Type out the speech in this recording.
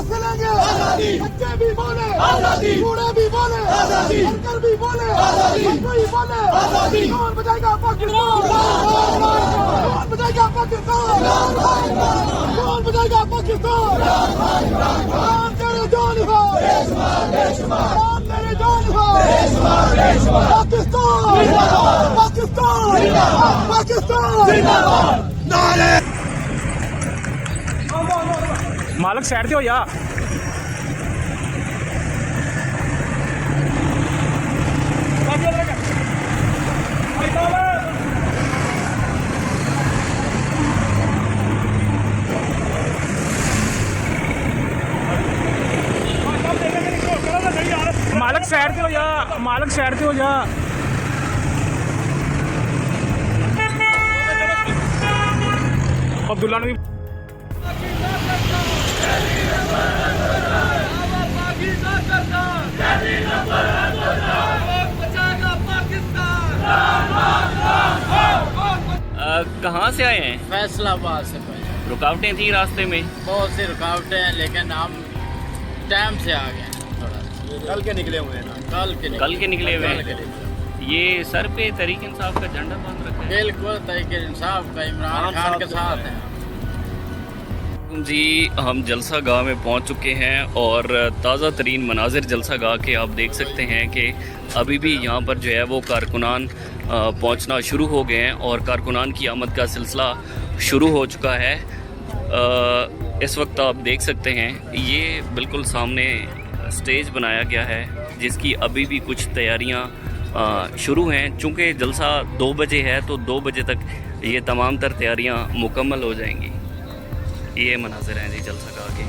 मिलेंगे बच्चे भी बोले बूढ़े भी बोले वर्कर भी बोले कोई बोले कौन बचाएगा पाकिस्तान कौन बचाएगा पाकिस्तान कौन बचाएगा पाकिस्तान राम तेरे जान है राम तेरे जान है पाकिस्तान पाकिस्तान पाकिस्तान नारे मालक साइड ते हो जा। मालक साइड ते हो जा, मालक साइड ते हो जा। अब्दुल्ला ने भी कहाँ से आए हैं? फैसलाबाद से पहले रुकावटें थी रास्ते में? बहुत सी रुकावटें हैं, लेकिन हम टाइम से आ गए हैं। थोड़ा कल के निकले हुए हैं ना? कल के निकले हुए हैं। कल के निकले। ये सर पे तहरीक इंसाफ का झंडा बांध रखा है? बिल्कुल तहरीक इंसाफ का इमरान खान के साथ है। जी, हम जलसा गाह में पहुंच चुके हैं और ताज़ा तरीन मनाजिर जलसा गाह के आप देख सकते हैं कि अभी भी यहाँ पर जो है वो कारकुनान पहुँचना शुरू हो गए हैं और कारकुनान की आमद का सिलसिला शुरू हो चुका है। इस वक्त आप देख सकते हैं ये बिल्कुल सामने स्टेज बनाया गया है जिसकी अभी भी कुछ तैयारियाँ शुरू हैं। चूँकि जलसा 2 बजे है तो 2 बजे तक ये तमाम तर तैयारियाँ मुकम्मल हो जाएंगी। ये मनाज़िर हैं जी जलसा गाह के।